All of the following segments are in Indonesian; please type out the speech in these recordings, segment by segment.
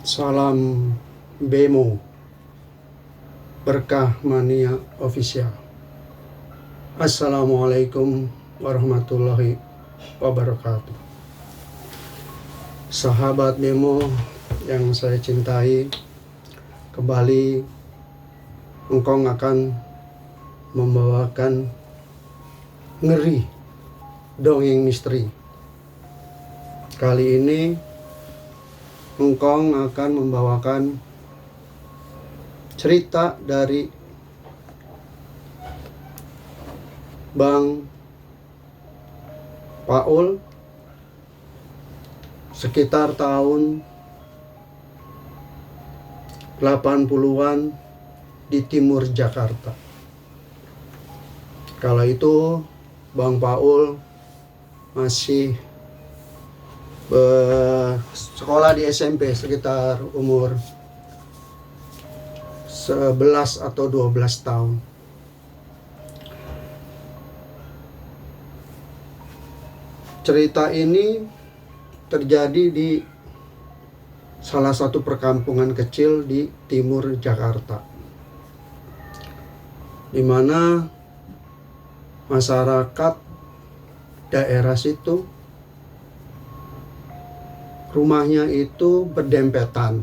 Salam Bemo, Berkah Mania Official. Assalamualaikum warahmatullahi wabarakatuh. Sahabat Bemo yang saya cintai, kembali engkau akan membawakan ngeri dongeng misteri. Kali ini engkau akan membawakan cerita dari Bang Paul sekitar tahun 80-an di timur Jakarta. Kala itu Bang Paul masih sekolah di SMP sekitar umur 11 atau 12 tahun. Cerita ini terjadi di salah satu perkampungan kecil di timur Jakarta, di mana masyarakat daerah situ rumahnya itu berdempetan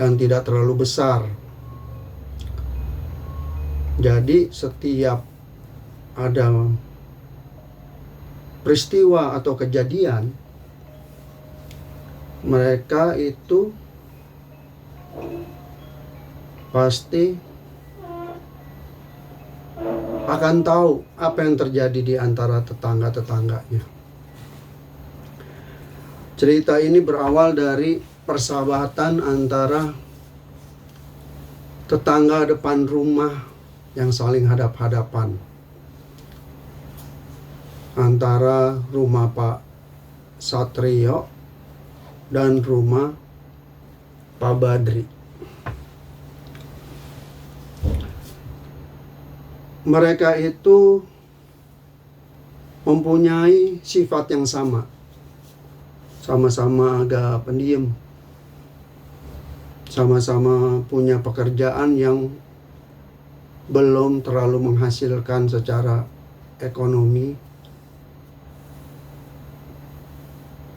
dan tidak terlalu besar. Jadi setiap ada peristiwa atau kejadian, mereka itu pasti akan tahu apa yang terjadi di antara tetangga-tetangganya. Cerita ini berawal dari persahabatan antara tetangga depan rumah yang saling hadap-hadapan. Antara rumah Pak Satrio dan rumah Pak Badri. Mereka itu mempunyai sifat yang sama. Sama-sama agak pendiam, sama-sama punya pekerjaan yang belum terlalu menghasilkan secara ekonomi.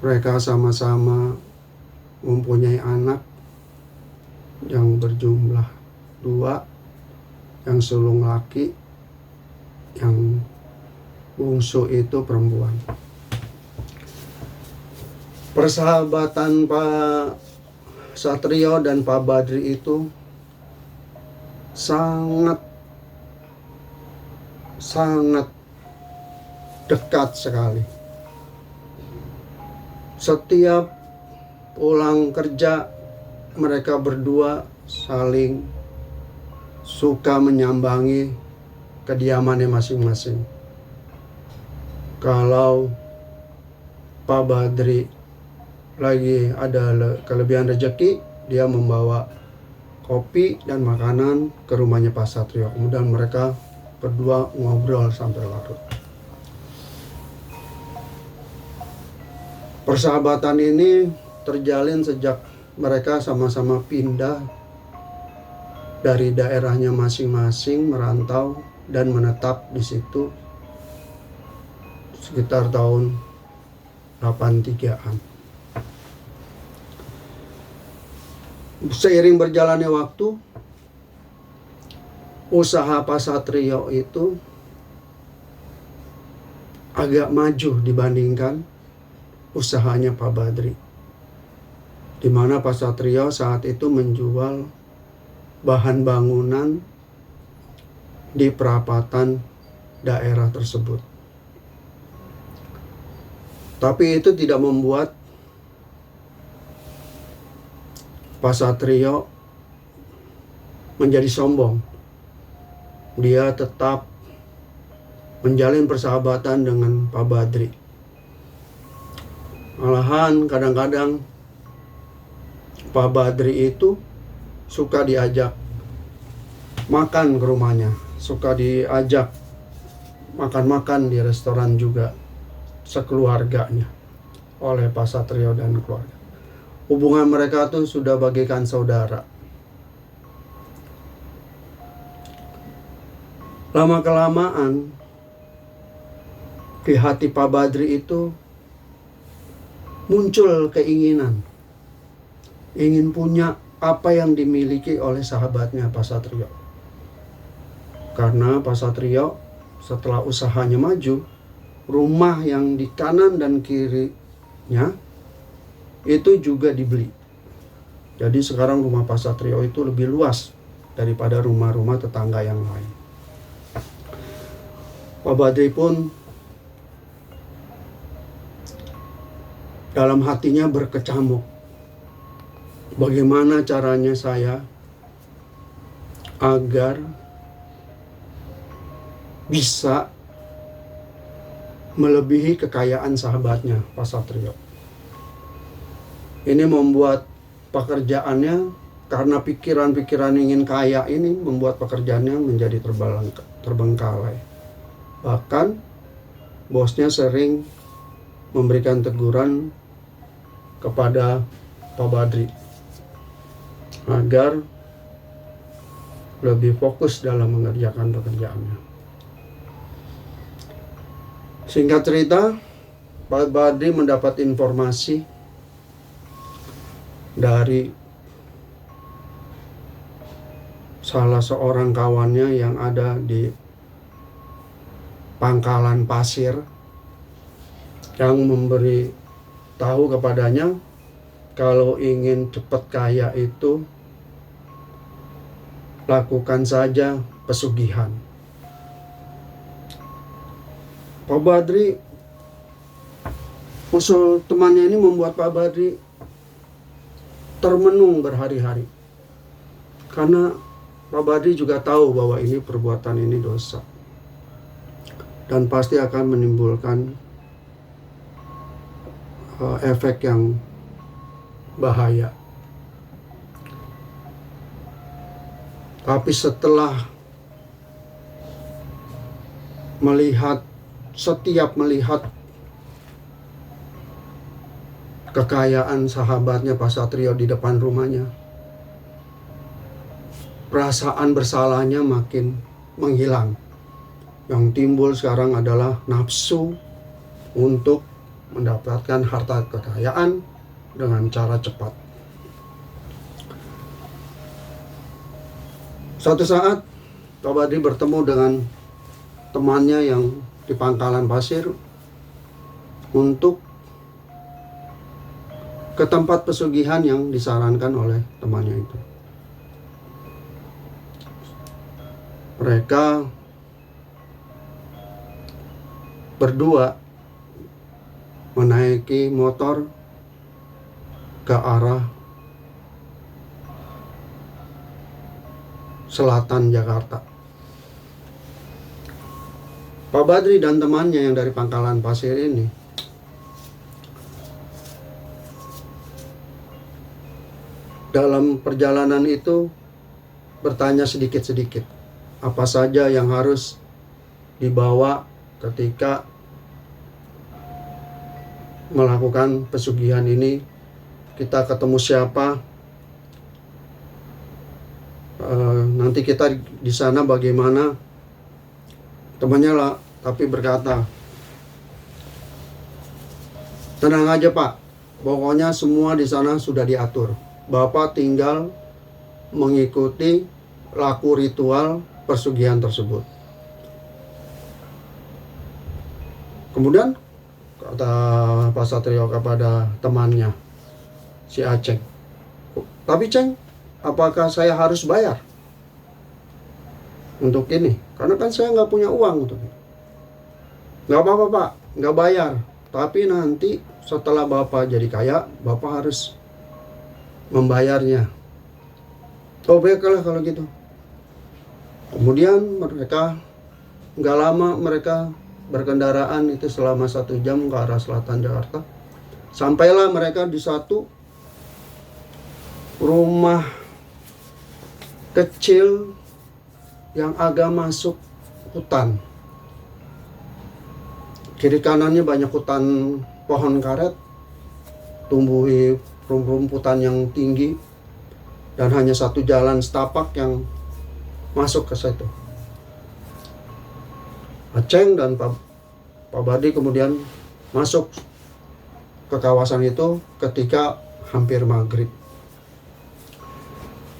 Mereka sama-sama mempunyai anak yang berjumlah 2, yang sulung laki, yang bungsu itu perempuan. Persahabatan Pak Satrio dan Pak Badri itu sangat dekat sekali. Setiap pulang kerja, mereka berdua saling suka menyambangi kediamannya masing-masing. Kalau Pak Badri lagi ada kelebihan rezeki, dia membawa kopi dan makanan ke rumahnya Pak Satrio. Kemudian mereka berdua ngobrol sampai larut. Persahabatan ini terjalin sejak mereka sama-sama pindah dari daerahnya masing-masing, merantau dan menetap di situ sekitar tahun 83-an. Seiring berjalannya waktu, usaha Pak Satrio itu agak maju dibandingkan usahanya Pak Badri, di mana Pak Satrio saat itu menjual bahan bangunan di perapatan daerah tersebut. Tapi itu tidak membuat Pak Satrio menjadi sombong. Dia tetap menjalin persahabatan dengan Pak Badri. Malahan kadang-kadang Pak Badri itu suka diajak makan ke rumahnya, suka diajak makan-makan di restoran juga sekeluarganya oleh Pak Satrio dan keluarga. Hubungan mereka tuh sudah bagaikan saudara. Lama-kelamaan di hati Pak Badri itu muncul keinginan, ingin punya apa yang dimiliki oleh sahabatnya Pak Satrio. Karena Pak Satrio setelah usahanya maju, rumah yang di kanan dan kirinya itu juga dibeli. Jadi sekarang rumah Pak Satrio itu lebih luas daripada rumah-rumah tetangga yang lain. Pak Badri pun dalam hatinya berkecamuk. Bagaimana caranya saya agar bisa melebihi kekayaan sahabatnya Pak Satrio. Ini membuat pekerjaannya, karena pikiran-pikiran ingin kaya ini membuat pekerjaannya menjadi terbengkalai. Bahkan bosnya sering memberikan teguran kepada Pak Badri agar lebih fokus dalam mengerjakan pekerjaannya. Singkat cerita, Pak Badri mendapat informasi dari salah seorang kawannya yang ada di pangkalan pasir, yang memberi tahu kepadanya kalau ingin cepat kaya itu lakukan saja pesugihan. Pak Badri, usul temannya ini membuat Pak Badri termenung berhari-hari. Karena Pak Badri juga tahu bahwa ini perbuatan ini dosa. Dan pasti akan menimbulkan efek yang bahaya. Tapi setelah setiap melihat kekayaan sahabatnya Pak Satrio di depan rumahnya, perasaan bersalahnya makin menghilang. Yang timbul sekarang adalah nafsu untuk mendapatkan harta kekayaan dengan cara cepat. Suatu saat Pak Badri bertemu dengan temannya yang di pangkalan pasir untuk ke tempat pesugihan yang disarankan oleh temannya itu. Mereka berdua menaiki motor ke arah selatan Jakarta. Pak Badri dan temannya yang dari pangkalan pasir ini dalam perjalanan itu bertanya sedikit-sedikit apa saja yang harus dibawa ketika melakukan pesugihan ini. Kita ketemu siapa, nanti kita di sana bagaimana. Temannya lah tapi berkata, tenang aja Pak, pokoknya semua di sana sudah diatur. Bapak tinggal mengikuti laku ritual pesugihan tersebut. Kemudian kata Pak Satrio kepada temannya, si Aceng, tapi Ceng, apakah saya harus bayar untuk ini? Karena kan saya nggak punya uang untuk itu. Nggak apa-apa Pak, nggak bayar. Tapi nanti setelah Bapak jadi kaya, Bapak harus membayarnya. Oh baiklah kalau gitu. Kemudian mereka nggak lama mereka berkendaraan itu selama 1 jam ke arah selatan Jakarta. Sampailah mereka di satu rumah kecil yang agak masuk hutan. Kiri kanannya banyak hutan pohon karet, tumbuhi rumputan yang tinggi, dan hanya satu jalan setapak yang masuk ke situ. Aceng dan Pak Badi kemudian masuk ke kawasan itu ketika hampir maghrib.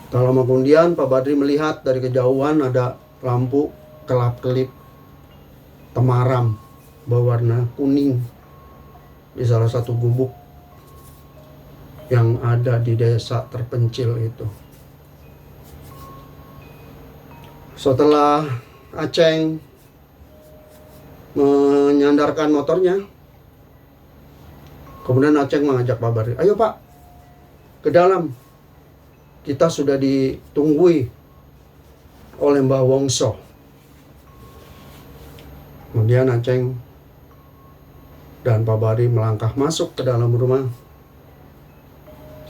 Tak lama kemudian Pak Badri melihat dari kejauhan ada lampu kelap-kelip temaram berwarna kuning di salah satu gubuk yang ada di desa terpencil itu. Setelah Aceng menyandarkan motornya, kemudian Aceng mengajak Pak Badri, "Ayo Pak, ke dalam. Kita sudah ditunggui oleh Mbah Wongso." Kemudian Aceng dan Pak Badri melangkah masuk ke dalam rumah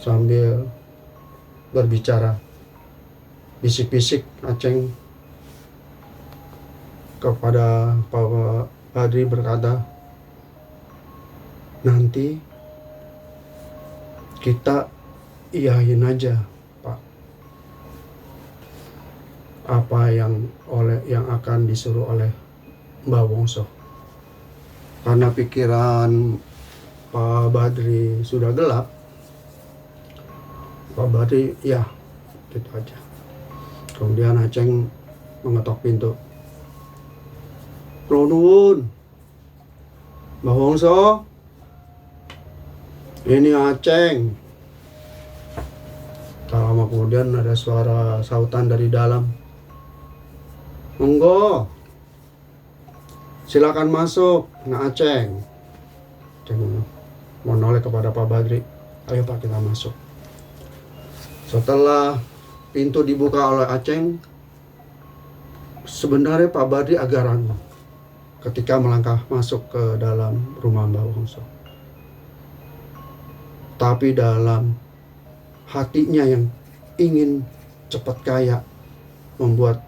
sambil berbicara. Bisik-bisik Aceng kepada Pak Badri berkata, "Nanti kita iyain aja, Pak, apa yang akan disuruh oleh Mbah Wongso." Karena pikiran Pak Badri sudah gelap, Pak Badri ya gitu aja. Kemudian Aceng mengetok pintu. "Kula nuwun, Mbah Wongso, ini Aceng." Tak lama kemudian ada suara sautan dari dalam. "Monggo, silakan masuk, Nak Aceng." Aceng menoleh kepada Pak Badri, "Ayo Pak, kita masuk." Setelah pintu dibuka oleh Aceng, sebenarnya Pak Badri agak ragu ketika melangkah masuk ke dalam rumah Mbah Wongso. Tapi dalam hatinya yang ingin cepat kaya membuat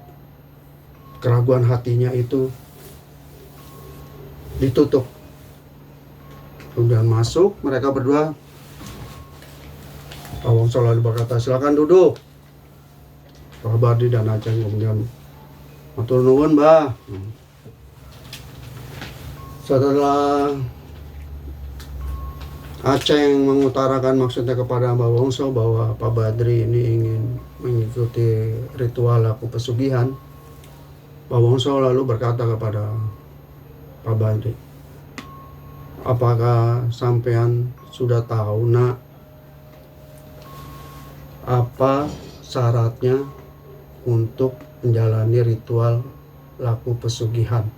keraguan hatinya itu ditutup. Kemudian masuk mereka berdua. Pak Wongso lalu berkata, "Silakan duduk." Pak Badri dan Aceng kemudian, "Matur nuwun, Mbah." Setelah Aceng mengutarakan maksudnya kepada Mbah Wongso bahwa Pak Badri ini ingin mengikuti ritual laku pesugihan, Mbah Wongso lalu berkata kepada Pak Badri, "Apakah sampean sudah tahu, Nak, apa syaratnya untuk menjalani ritual laku pesugihan?"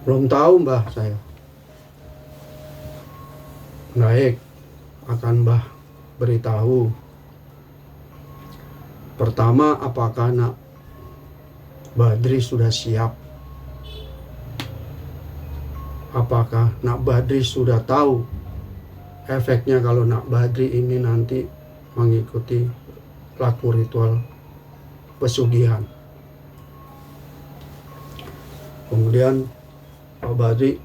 "Belum tahu, Mbah, saya." "Baik, akan Mbah beritahu. Pertama, apakah Nak Badri sudah siap? Apakah Nak Badri sudah tahu efeknya kalau Nak Badri ini nanti mengikuti laku ritual pesugihan?" Kemudian Pak Badri,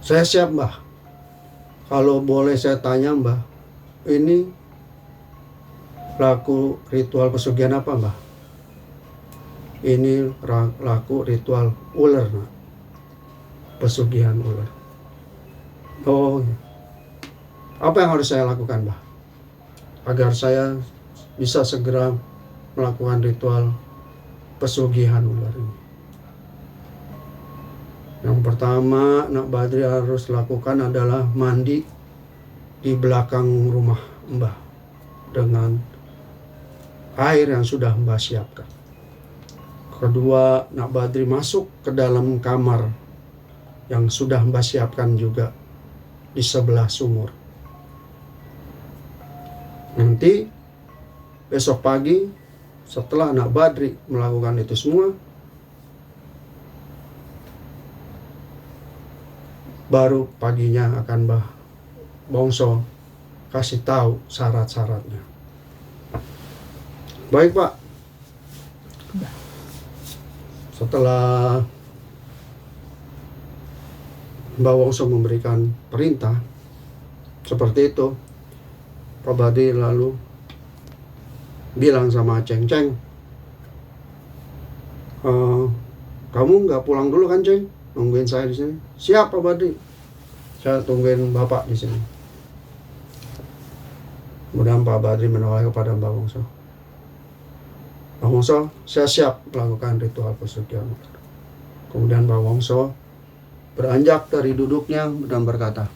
"Saya siap, Mbah. Kalau boleh saya tanya, Mbah, ini laku ritual pesugihan apa, Mbah?" "Ini laku ritual ular, Nak. Pesugihan ular." "Oh, apa yang harus saya lakukan, Mbah, agar saya bisa segera melakukan ritual pesugihan ular ini?" "Yang pertama Nak Badri harus lakukan adalah mandi di belakang rumah Mbah dengan air yang sudah Mbah siapkan. Kedua, Nak Badri masuk ke dalam kamar yang sudah Mbah siapkan juga di sebelah sumur. Nanti besok pagi setelah Nak Badri melakukan itu semua, baru paginya akan Mbah Wongso kasih tahu syarat-syaratnya." "Baik, Pak." Setelah Mbah Wongso memberikan perintah, Seperti itu. Pak Badri lalu bilang sama Ceng, Ceng, kamu nggak pulang dulu kan, Ceng? Nungguin saya di sini. Siap, Pak Badri. Saya tungguin Bapak di sini. Kemudian Pak Badri menoleh kepada Mbak Wongso. Mbak Wongso, saya siap melakukan ritual pesugihan. Kemudian Mbak Wongso beranjak dari duduknya dan berkata,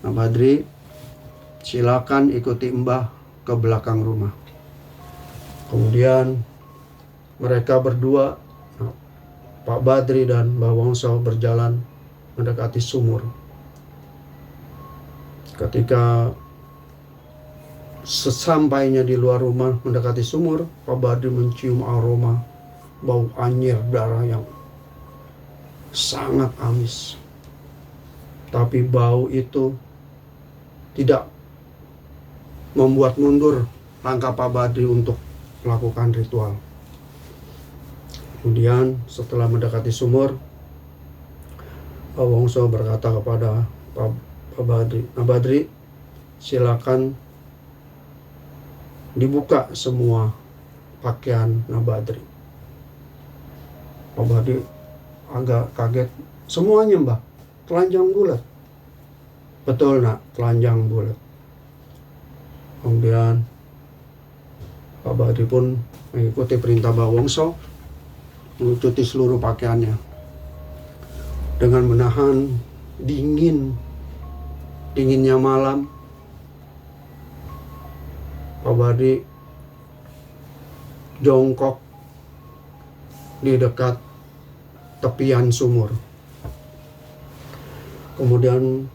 Mbak Badri, silakan ikuti Mbah ke belakang rumah. Kemudian mereka berdua, Pak Badri dan Mbak Wongso, berjalan mendekati sumur. Ketika sesampainya di luar rumah mendekati sumur, Pak Badri mencium aroma bau anyir darah yang sangat amis. Tapi bau itu tidak membuat mundur langkah Pak Badri untuk melakukan ritual. Kemudian setelah mendekati sumur, Pak Wongso berkata kepada Pak Badri, Pak Badri, silakan dibuka semua pakaian Nabadri. Pak Badri agak kaget. Semuanya, Mbah, telanjang bulat. Betul, Nak, telanjang bulat. Kemudian Pak Badri pun mengikuti perintah Mbah Wongso, mencuci seluruh pakaiannya dengan menahan dinginnya malam. Pak Badri jongkok di dekat tepian sumur. Kemudian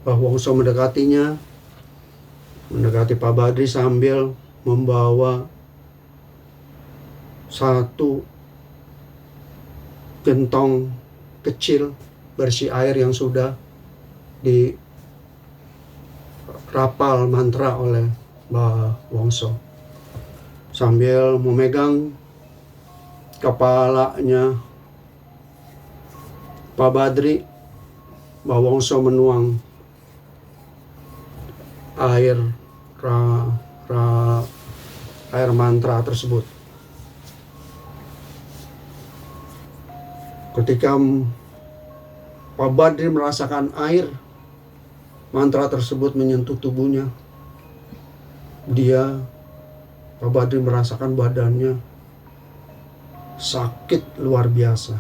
Mbah Wongso mendekati Pak Badri sambil membawa satu gentong kecil berisi air yang sudah dirapal mantra oleh Mbah Wongso. Sambil memegang kepalanya Pak Badri, Mbah Wongso menuang air mantra tersebut. Ketika Pak Badri merasakan air mantra tersebut menyentuh tubuhnya, Pak Badri merasakan badannya sakit luar biasa.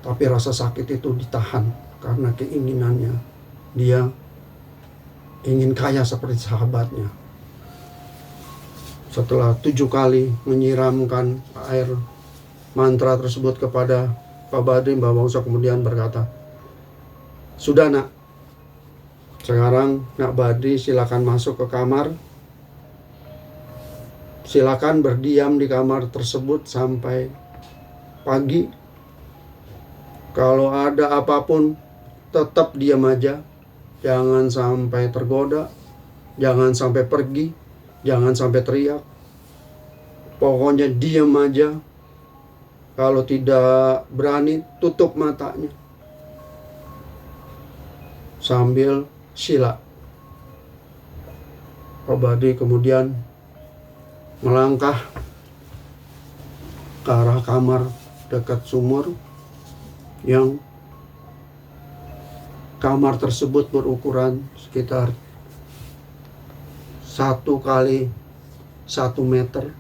Tapi rasa sakit itu ditahan karena keinginannya. Dia ingin kaya seperti sahabatnya. Setelah 7 kali menyiramkan air mantra tersebut kepada Pak Badri, Mbah Wongso kemudian berkata, sudah, Nak. Sekarang Nak Badri silakan masuk ke kamar. Silakan berdiam di kamar tersebut sampai pagi. Kalau ada apapun, tetap diam aja. Jangan sampai tergoda. Jangan sampai pergi. Jangan sampai teriak. Pokoknya diam aja. Kalau tidak berani, tutup matanya. Sambil sila. Pak Badri kemudian melangkah ke arah kamar dekat sumur, yang kamar tersebut berukuran sekitar 1 kali 1 meter,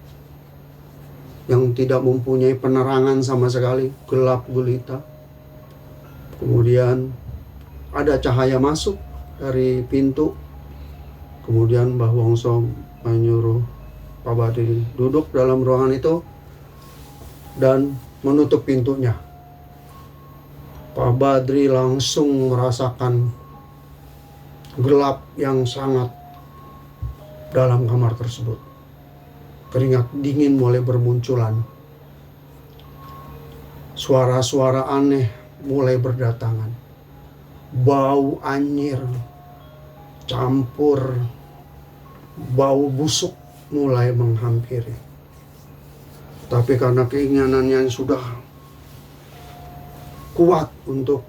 yang tidak mempunyai penerangan sama sekali, gelap gulita. Kemudian ada cahaya masuk dari pintu. Kemudian Mbah Wongso menyuruh Pak Badri duduk dalam ruangan itu dan menutup pintunya. Pak Badri langsung merasakan gelap yang sangat dalam kamar tersebut. Keringat dingin mulai bermunculan. Suara-suara aneh mulai berdatangan. Bau anyir campur bau busuk mulai menghampiri. Tapi karena keinginannya sudah kuat untuk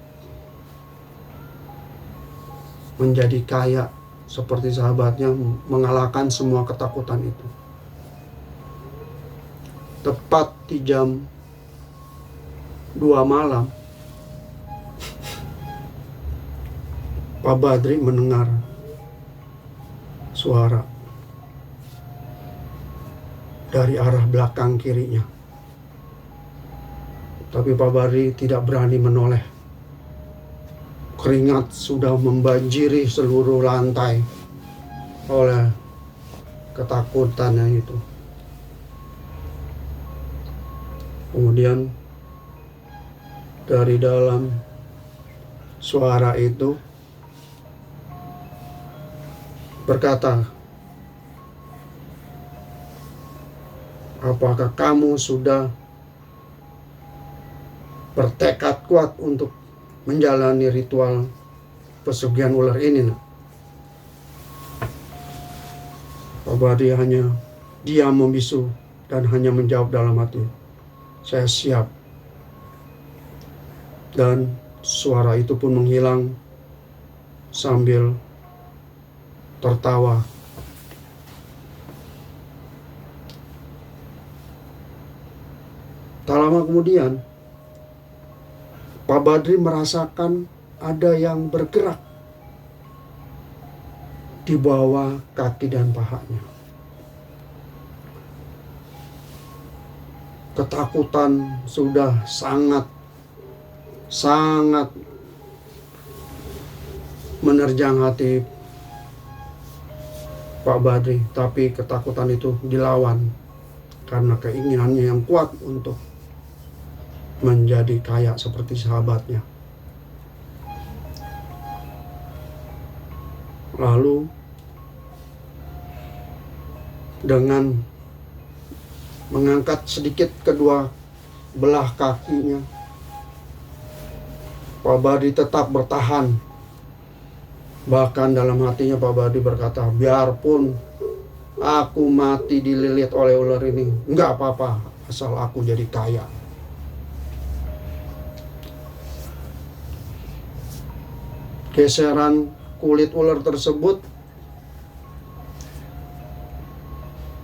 menjadi kaya seperti sahabatnya, mengalahkan semua ketakutan itu. Tepat di jam 2 malam, Pak Badri mendengar suara dari arah belakang kirinya. Tapi Pak Badri tidak berani menoleh. Keringat sudah membanjiri seluruh lantai oleh ketakutannya itu. Kemudian dari dalam suara itu berkata, apakah kamu sudah bertekad kuat untuk menjalani ritual pesugihan ular ini, nak? Pak Badri hanya diam membisu dan hanya menjawab dalam hati, saya siap. Dan suara itu pun menghilang sambil tertawa. Tak lama kemudian, Pak Badri merasakan ada yang bergerak di bawah kaki dan pahanya. Ketakutan sudah sangat menerjang hati Pak Badri, tapi ketakutan itu dilawan karena keinginannya yang kuat untuk menjadi kaya seperti sahabatnya. Lalu dengan mengangkat sedikit kedua belah kakinya, Pak Badri tetap bertahan. Bahkan dalam hatinya Pak Badri berkata, biarpun aku mati dililit oleh ular ini, enggak apa-apa, asal aku jadi kaya. Geseran kulit ular tersebut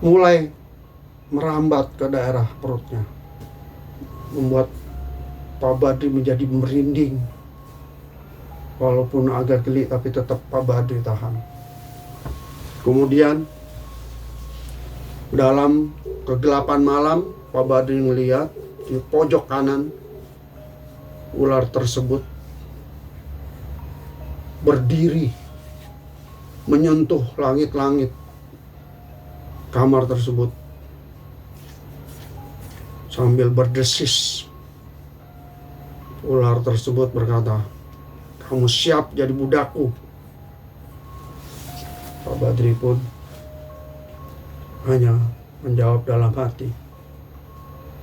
mulai merambat ke daerah perutnya, membuat Pak Badri menjadi merinding. Walaupun agak geli, tapi tetap Pak Badri tahan. Kemudian dalam kegelapan malam, Pak Badri melihat di pojok kanan ular tersebut berdiri menyentuh langit-langit kamar tersebut sambil berdesis. Ular tersebut berkata, kamu siap jadi budakku? Pak Badri pun hanya menjawab dalam hati,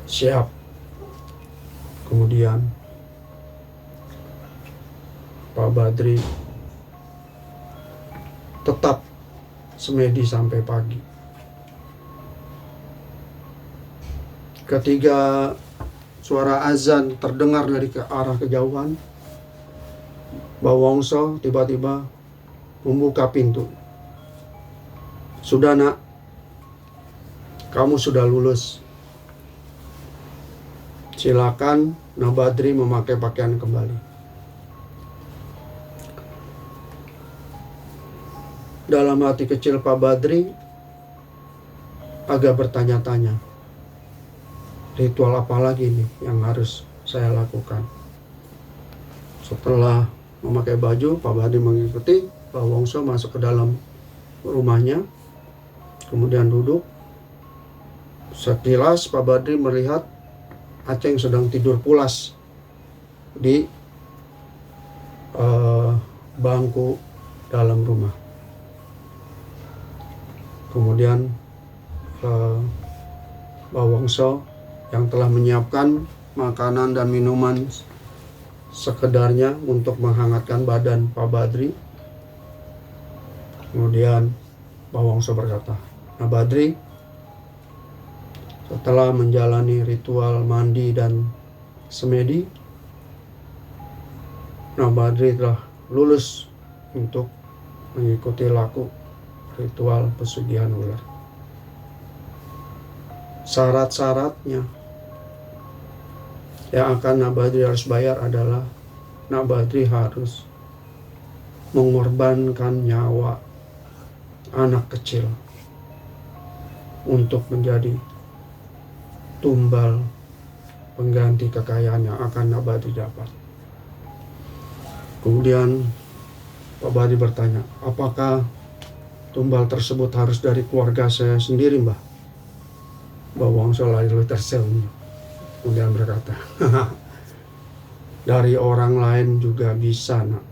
siap. Kemudian Pak Badri tetap semedi sampai pagi. Ketika suara azan terdengar dari ke arah kejauhan, Mbah Wongso tiba-tiba membuka pintu. Sudah, nak, kamu sudah lulus. Silakan Mbah Badri memakai pakaian kembali. Dalam hati kecil Pak Badri agak bertanya-tanya, ritual apa lagi nih yang harus saya lakukan? Setelah memakai baju, Pak Badri mengikuti Mbah Wongso masuk ke dalam rumahnya, kemudian duduk. Sekilas Pak Badri melihat Aceng sedang tidur pulas di bangku dalam rumah. Kemudian Mbah Wongso yang telah menyiapkan makanan dan minuman sekedarnya untuk menghangatkan badan Pak Badri. Kemudian Mbah Wongso berkata, nah Badri, setelah menjalani ritual mandi dan semedi, nah Badri telah lulus untuk mengikuti laku ritual pesugihan ular. Syarat-syaratnya yang akan Nak Badri harus bayar adalah Nak Badri harus mengorbankan nyawa anak kecil untuk menjadi tumbal pengganti kekayaan yang akan Nak Badri dapat. Kemudian Pak Badri bertanya, apakah tumbal tersebut harus dari keluarga saya sendiri, Mbah? Mbah Wongso lalu tersenyum. Kemudian berkata, dari orang lain juga bisa, Nak.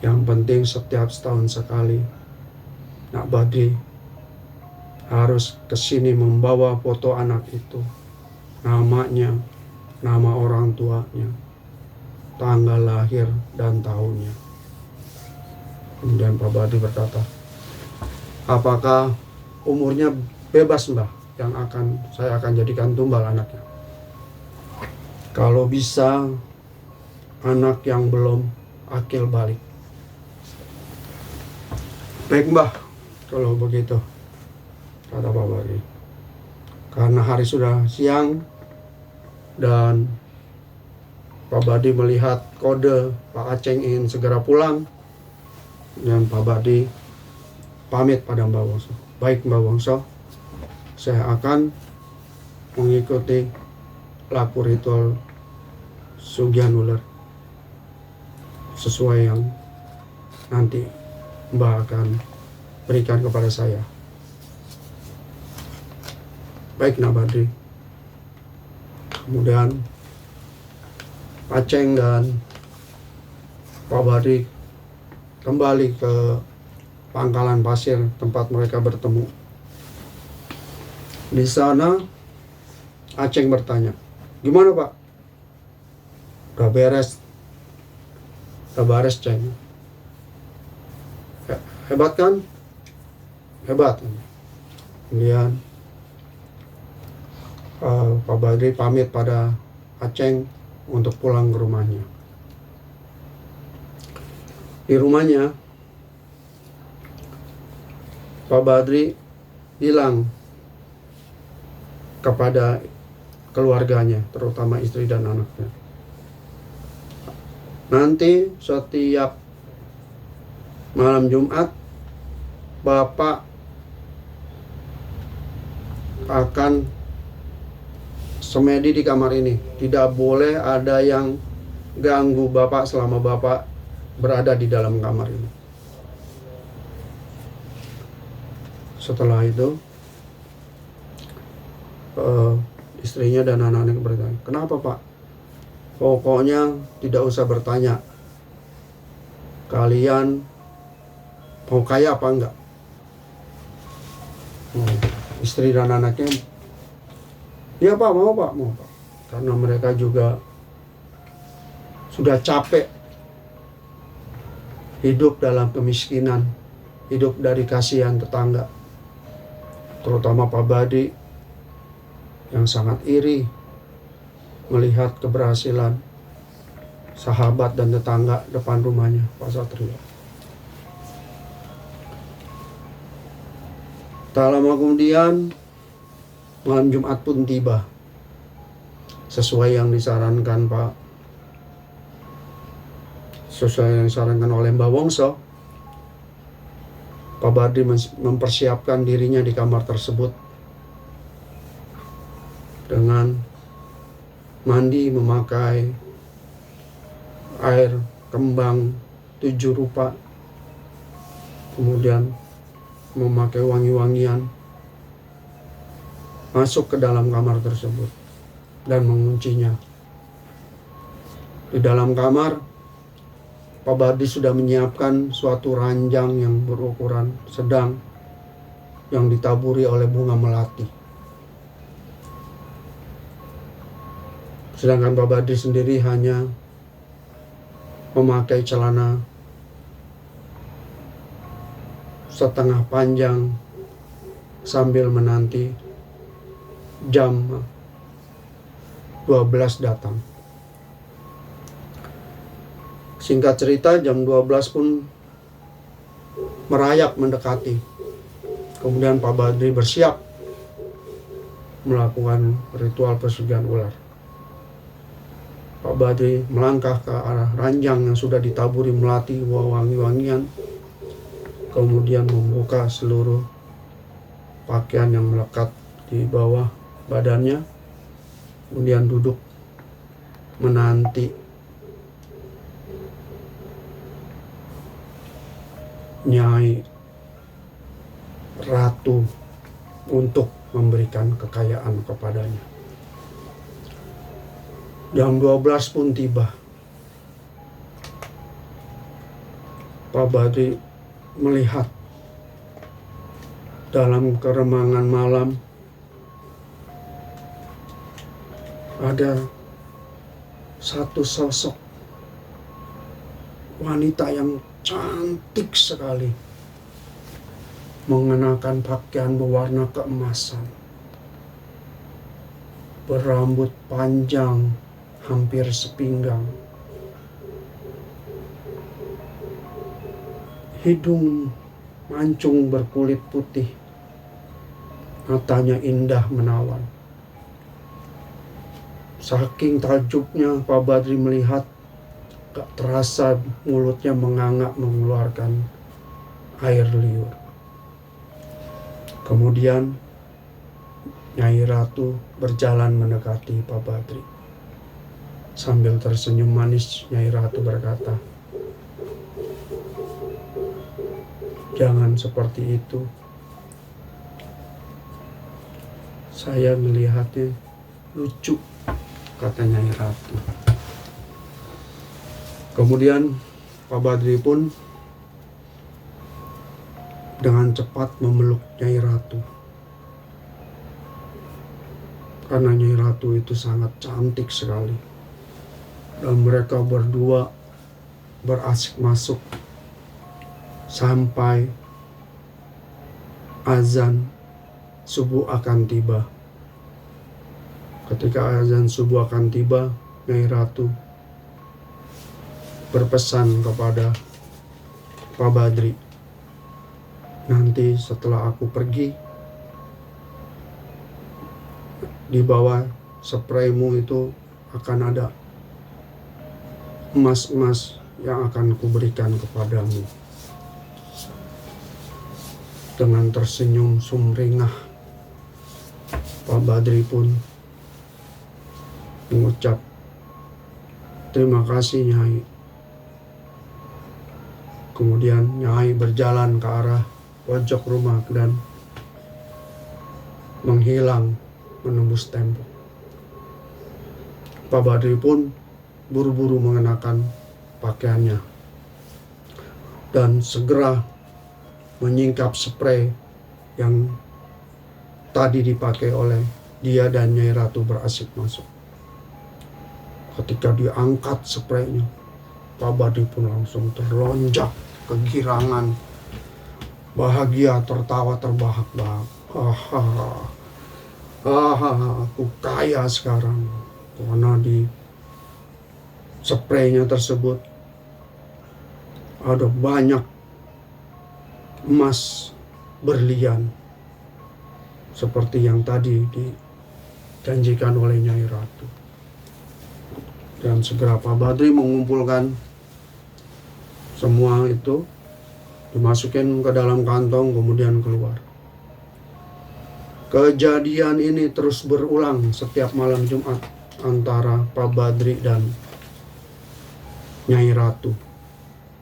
Yang penting setiap setahun sekali Nak Badri harus kesini membawa foto anak itu, namanya, nama orang tuanya, tanggal lahir dan tahunnya. Kemudian Pak Badri berkata, apakah umurnya bebas, Mbah, yang saya akan jadikan tumbal anaknya? Kalau bisa anak yang belum akil balik. Baik, Mbah, kalau begitu, kata Pak Badri. Karena hari sudah siang dan Pak Badri melihat kode Pak Aceng ingin segera pulang, dan Pak Badri pamit pada Mbah Wongso. Baik, Mbah Wongso, saya akan mengikuti laku ritual sugihan ular sesuai yang nanti Mbah akan berikan kepada saya. Baik, Nak Badri. Kemudian Aceng dan Pak Badri kembali ke pangkalan pasir tempat mereka bertemu. Di sana Aceng bertanya, gimana, Pak? Udah beres, Ceng. Hebat kan? Hebat. Kemudian Pak Badri pamit pada Aceng untuk pulang ke rumahnya. Di rumahnya, Pak Badri bilang kepada keluarganya, terutama istri dan anaknya, nanti setiap malam Jumat Bapak akan semedi di kamar ini. Tidak boleh ada yang ganggu Bapak selama Bapak berada di dalam kamar ini. Setelah itu istrinya dan anak-anaknya bertanya, kenapa, Pak? Pokoknya tidak usah bertanya, kalian mau kaya apa enggak? Istri dan anaknya, ya Pak, mau Pak. Karena mereka juga sudah capek hidup dalam kemiskinan, hidup dari kasihan tetangga. Terutama Pak Badri yang sangat iri melihat keberhasilan sahabat dan tetangga depan rumahnya, Pak Satrio. Tak lama kemudian malam Jumat pun tiba. Sesuai yang disarankan oleh Mbah Wongso, Pak Badri mempersiapkan dirinya di kamar tersebut dengan mandi memakai air kembang 7 rupa, kemudian memakai wangi-wangian, masuk ke dalam kamar tersebut dan menguncinya. Di dalam kamar, Pak Badri sudah menyiapkan suatu ranjang yang berukuran sedang yang ditaburi oleh bunga melati. Sedangkan Pak Badri sendiri hanya memakai celana setengah panjang sambil menanti jam 12 datang. Singkat cerita, jam 12 pun merayap mendekati. Kemudian Pak Badri bersiap melakukan ritual pesugihan ular. Pak Badri melangkah ke arah ranjang yang sudah ditaburi melati wangi-wangian, kemudian membuka seluruh pakaian yang melekat di bawah badannya, kemudian duduk menanti Nyai Ratu untuk memberikan kekayaan kepadanya. Jam 12 pun tiba. Pak Badri melihat dalam keremangan malam ada satu sosok wanita yang cantik sekali, mengenakan pakaian berwarna keemasan, berambut panjang hampir sepinggang, hidung mancung berkulit putih, matanya indah menawan. Saking takjubnya Pak Badri melihat, gak terasa mulutnya menganga mengeluarkan air liur. Kemudian Nyai Ratu berjalan mendekati Pak Badri. Sambil tersenyum manis, Nyai Ratu berkata, "Jangan seperti itu. Saya melihatnya lucu," kata Nyai Ratu. Kemudian Pak Badri pun dengan cepat memeluk Nyai Ratu. Karena Nyai Ratu itu sangat cantik sekali. Dan mereka berdua berasik masuk sampai azan subuh akan tiba. Ketika azan subuh akan tiba, Nyai Ratu berpesan kepada Pak Badri, "Nanti setelah aku pergi, di bawah spraymu itu akan ada emas-emas yang akan kuberikan kepadamu." Dengan tersenyum sumringah, Pak Badri pun mengucap, "Terima kasih Nyai." Kemudian Nyai berjalan ke arah pojok rumah dan menghilang menembus tembok. Pak Badri pun buru-buru mengenakan pakaiannya dan segera menyingkap spray yang tadi dipakai oleh dia dan Nyai Ratu berasik masuk. Ketika diangkat spraynya, Pak Badri pun langsung terlonjak kegirangan, bahagia, tertawa terbahak-bahak. Aku kaya sekarang, karena di spraynya tersebut ada banyak emas berlian seperti yang tadi dijanjikan oleh Nyai Ratu. Dan segera Pak Badri mengumpulkan semua itu, dimasukin ke dalam kantong, kemudian keluar. Kejadian ini terus berulang setiap malam Jumat antara Pak Badri dan Nyai Ratu.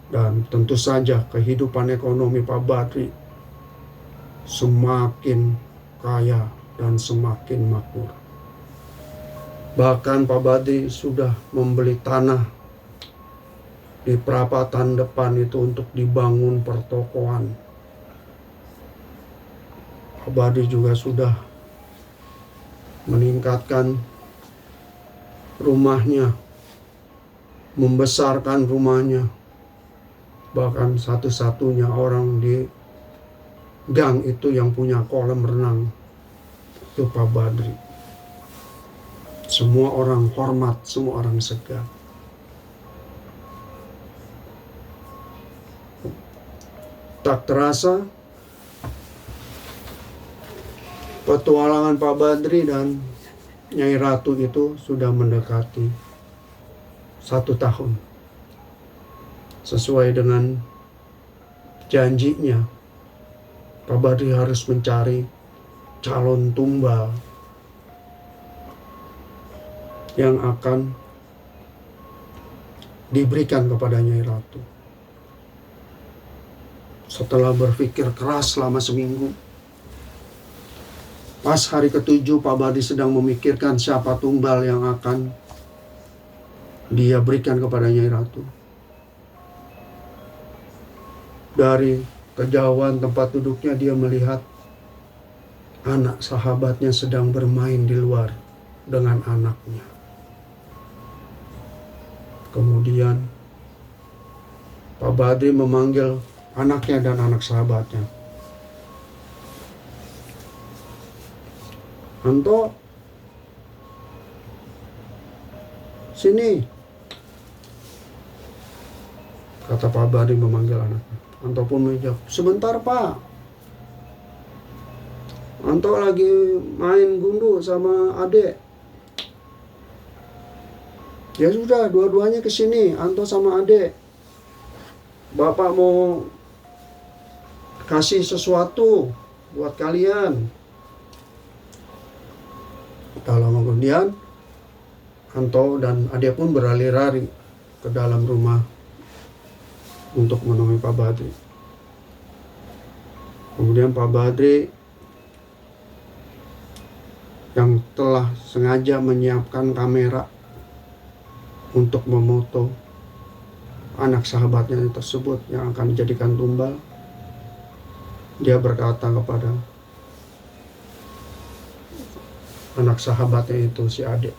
Dan tentu saja kehidupan ekonomi Pak Badri semakin kaya dan semakin makmur. Bahkan Pak Badri sudah membeli tanah di perapatan depan itu untuk dibangun pertokoan. Pak Badri juga sudah meningkatkan rumahnya, membesarkan rumahnya. Bahkan satu-satunya orang di gang itu yang punya kolam renang itu Pak Badri. Semua orang hormat, semua orang segan. Tak terasa petualangan Pak Badri dan Nyai Ratu itu sudah mendekati 1 tahun. Sesuai dengan janjinya, Pak Badri harus mencari calon tumbal yang akan diberikan kepada Nyai Ratu. Setelah berpikir keras selama seminggu, pas hari ke-7 Pak Badri sedang memikirkan siapa tumbal yang akan dia berikan kepada Nyai Ratu. Dari kejauhan tempat duduknya dia melihat anak sahabatnya sedang bermain di luar dengan anaknya. Kemudian Pak Badri memanggil anaknya dan anak sahabatnya. Anto, sini, kata Pak Badri memanggil anaknya. Anto pun menjawab, sebentar Pak, Anto lagi main gundu sama adek. Ya sudah, dua-duanya ke sini, Anto sama adek. Bapak mau kasih sesuatu buat kalian. Tak lama kemudian, Anto dan adek pun berlari-lari ke dalam rumah untuk menemui Pak Badri. Kemudian Pak Badri yang telah sengaja menyiapkan kamera untuk memoto anak sahabatnya tersebut yang akan dijadikan tumbal, dia berkata kepada anak sahabatnya itu, si adek,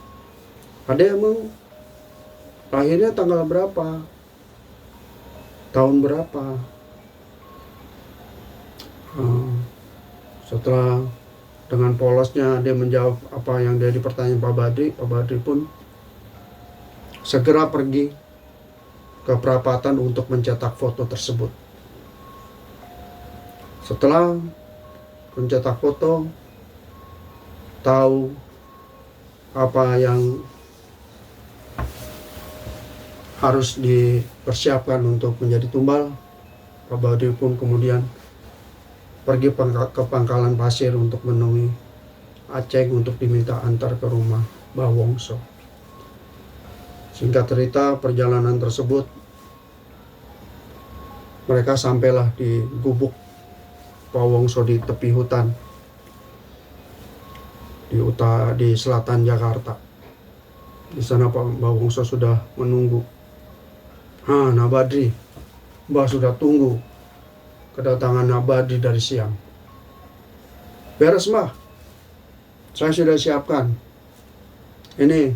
adek emang lahirnya tanggal berapa? Tahun berapa? Setelah dengan polosnya dia menjawab apa yang dia dipertanyaan Pak Badri pun segera pergi ke perapatan untuk mencetak foto tersebut. Setelah mencetak foto, tahu apa yang harus dipersiapkan untuk menjadi tumbal, Pak Badri pun kemudian pergi ke pangkalan pasir untuk menemui Aceng untuk diminta antar ke rumah Mbah Wongso. Singkat cerita, perjalanan tersebut mereka sampailah di gubuk Pak Wongso di tepi hutan di selatan Jakarta. Di sana Mbah Wongso sudah menunggu. Nah Badri, Mbah sudah tunggu kedatangan Badri dari siang. Beres Mbah, saya sudah siapkan. Ini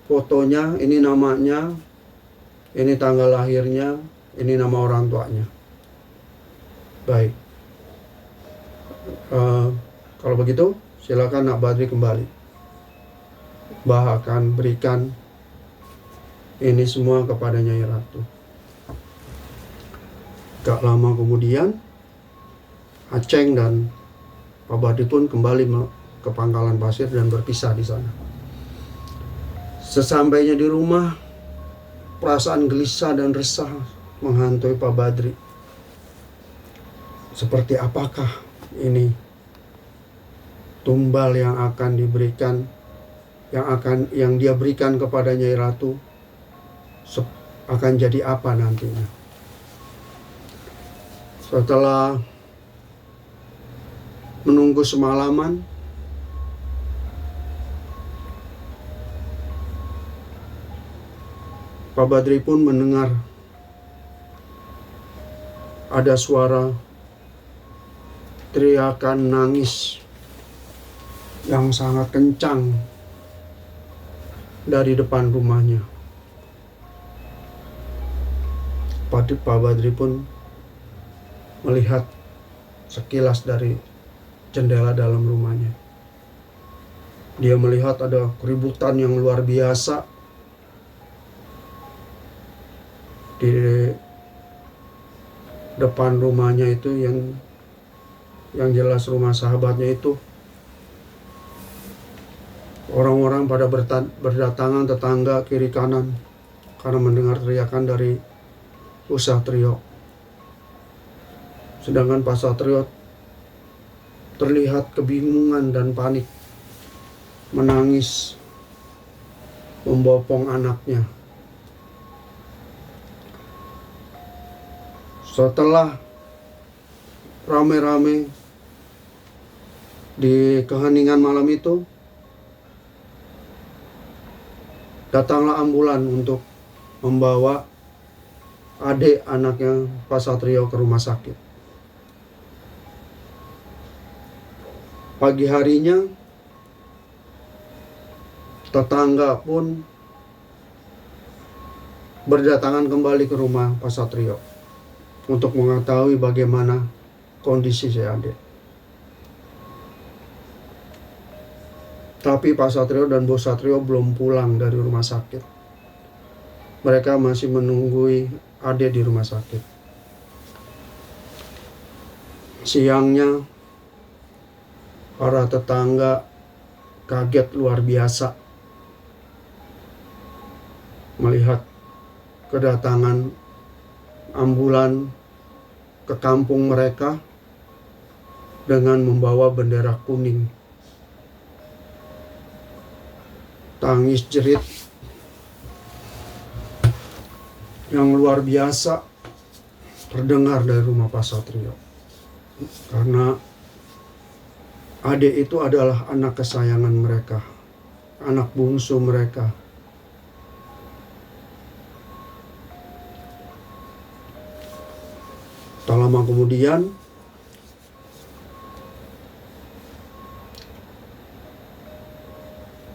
fotonya, ini namanya, ini tanggal lahirnya, ini nama orang tuanya. Baik, kalau begitu silakan Nak Badri kembali. Mbah akan berikan ini semua kepada Nyai Ratu. Gak lama kemudian, Aceng dan Pak Badri pun kembali ke pangkalan pasir dan berpisah di sana. Sesampainya di rumah, perasaan gelisah dan resah menghantui Pak Badri. Seperti apakah ini tumbal yang akan diberikan, yang dia berikan kepada Nyai Ratu, akan jadi apa nantinya? Setelah menunggu semalaman, Pak Badri pun mendengar ada suara teriakan nangis yang sangat kencang dari depan rumahnya. Pak Badri pun melihat sekilas dari jendela dalam rumahnya. Dia melihat ada keributan yang luar biasa di depan rumahnya itu yang jelas rumah sahabatnya itu, orang-orang pada berdatangan, tetangga kiri kanan, karena mendengar teriakan dari Bu Satrio. Sedangkan Pak Satrio terlihat kebingungan dan panik, menangis, membopong anaknya. Setelah rame-rame di keheningan malam itu, datanglah ambulan untuk membawa adik anaknya Pak Satrio ke rumah sakit. Pagi harinya, tetangga pun berdatangan kembali ke rumah Pak Satrio untuk mengetahui bagaimana kondisi si adik. Tapi Pak Satrio dan Bu Satrio belum pulang dari rumah sakit. Mereka masih menunggui adik di rumah sakit. Siangnya, para tetangga kaget luar biasa melihat kedatangan ambulan ke kampung mereka dengan membawa bendera kuning. Tangis jerit yang luar biasa terdengar dari rumah Pak Satrio, karena adik itu adalah anak kesayangan mereka, anak bungsu mereka. Tak lama kemudian,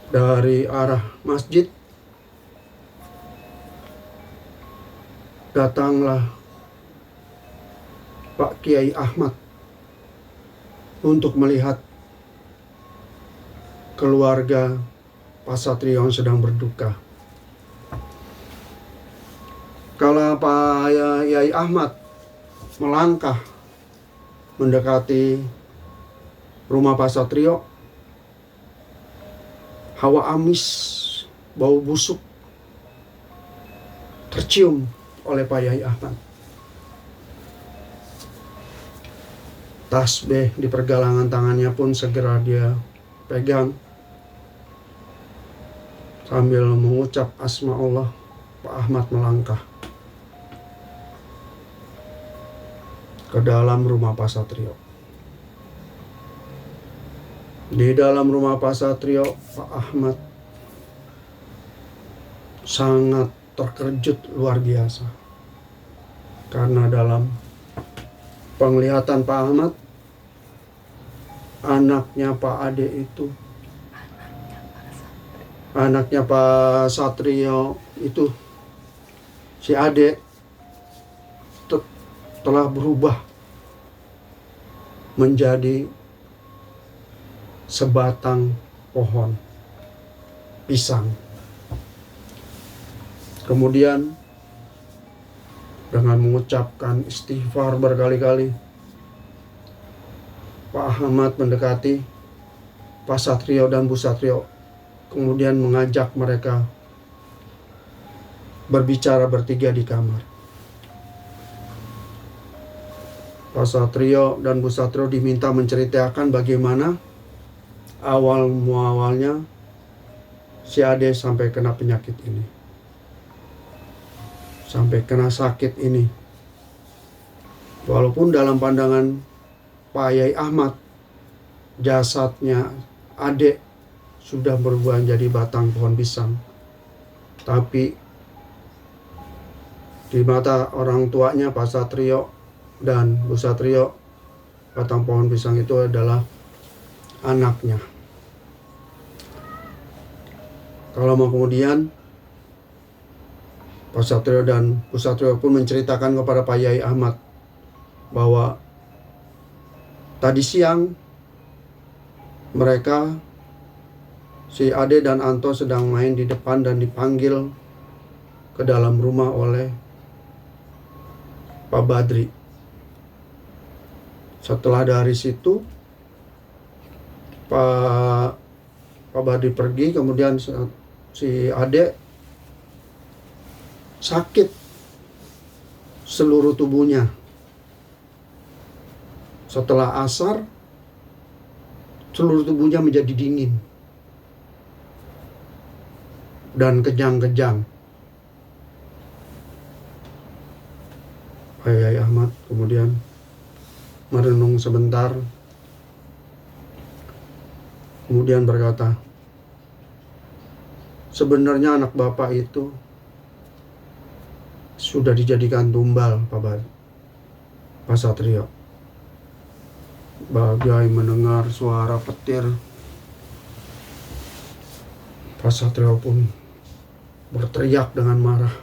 dari arah masjid datanglah Pak Kiai Ahmad untuk melihat keluarga Pak Satrio yang sedang berduka. Kalau Pak Kiai Ahmad melangkah mendekati rumah Pak Satrio, hawa amis, bau busuk tercium oleh Pak Yai Ahmad. Tasbih di pergelangan tangannya pun segera dia pegang. Sambil mengucap asma Allah, Pak Ahmad melangkah ke dalam rumah Pak Satrio. Di dalam rumah Pak Satrio, Pak Ahmad sangat terkejut luar biasa. Karena dalam penglihatan Pak Ahmad, anaknya Pak Ade itu, anaknya Pak Satrio itu, si Ade telah berubah menjadi sebatang pohon pisang. Kemudian dengan mengucapkan istighfar berkali-kali, Pak Ahmad mendekati Pak Satrio dan Bu Satrio, kemudian mengajak mereka berbicara bertiga di kamar. Pak Satrio dan Bu Satrio diminta menceritakan bagaimana awal muawalnya si Ade sampai kena penyakit ini, sampai kena sakit ini. Walaupun dalam pandangan Pak Yai Ahmad, jasadnya Ade sudah berubah menjadi batang pohon pisang, tapi di mata orang tuanya Pak Satrio dan Bu Satrio, batang pohon pisang itu adalah anaknya. Kalau mau kemudian Pak Satrio dan Bu Satrio pun menceritakan kepada Pak Yai Ahmad bahwa tadi siang mereka, si Ade dan Anto, sedang main di depan dan dipanggil ke dalam rumah oleh Pak Badri Setelah dari situ Pak Badri pergi, kemudian si adek sakit seluruh tubuhnya. Setelah asar, seluruh tubuhnya menjadi dingin dan kejang-kejang. Pak Yai Ahmad kemudian merenung sebentar, kemudian berkata, sebenarnya anak bapak itu sudah dijadikan tumbal, Pak Satrio. Bagai mendengar suara petir, Pak Satrio pun berteriak dengan marah.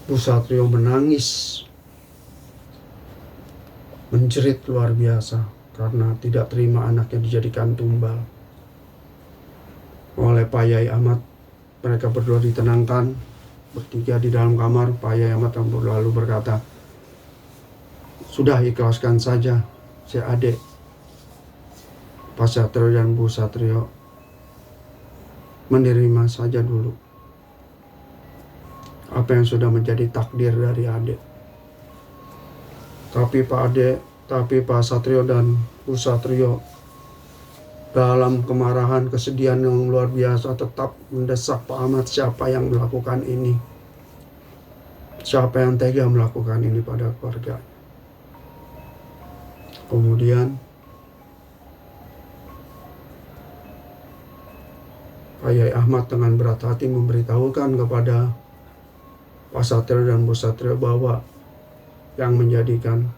Bu Satrio menangis, menjerit luar biasa karena tidak terima anaknya dijadikan tumbal. Oleh Pak Yai Ahmad, mereka berdua ditenangkan, bertiga di dalam kamar. Pak Yai Ahmad lalu berkata, sudah ikhlaskan saja si adik Pak Satrio dan Bu Satrio, menerima saja dulu apa yang sudah menjadi takdir dari adik. Tapi Pak Satrio dan Bu Satrio dalam kemarahan, kesedihan yang luar biasa tetap mendesak Pak Ahmad, siapa yang melakukan ini? Siapa yang tega melakukan ini pada keluarga? Kemudian Pak Yai Ahmad dengan berat hati memberitahukan kepada Pak Satrio dan Bu Satrio bahwa yang menjadikan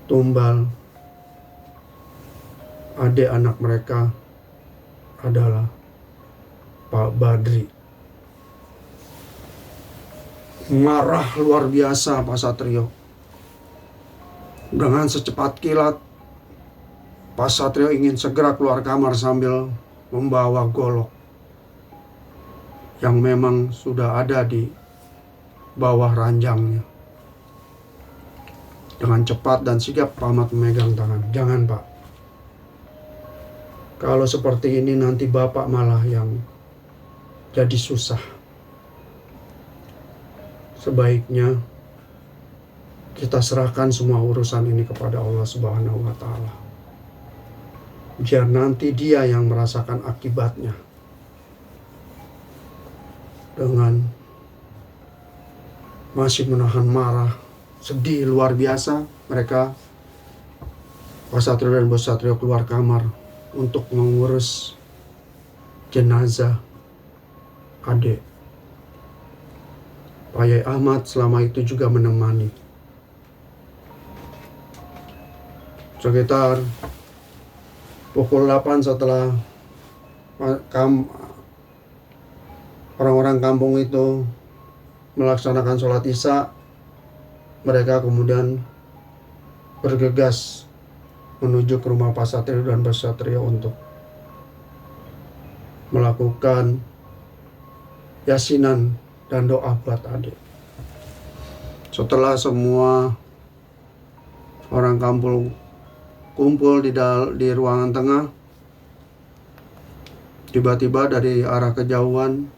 tumbal adik anak mereka adalah Pak Badri. Marah luar biasa Pak Satrio. Dengan secepat kilat, Pak Satrio ingin segera keluar kamar sambil membawa golok yang memang sudah ada di bawah ranjangnya. Dengan cepat dan sigap Pak Ahmad memegang tangan. Jangan Pak. Kalau seperti ini nanti Bapak malah yang jadi susah. Sebaiknya kita serahkan semua urusan ini kepada Allah Subhanahu wa Ta'ala. Biar nanti Dia yang merasakan akibatnya. Dengan masih menahan marah, sedih luar biasa, mereka Pak Satrio dan Bu Satrio keluar kamar untuk mengurus jenazah adik. Pak Yai Ahmad selama itu juga menemani. Sekitar pukul 8 setelah orang-orang kampung itu melaksanakan sholat isya, mereka kemudian bergegas menuju ke rumah Pak Satrio dan Bu Satrio untuk melakukan yasinan dan doa buat adik. Setelah semua orang kampung kumpul di ruangan tengah, tiba-tiba dari arah kejauhan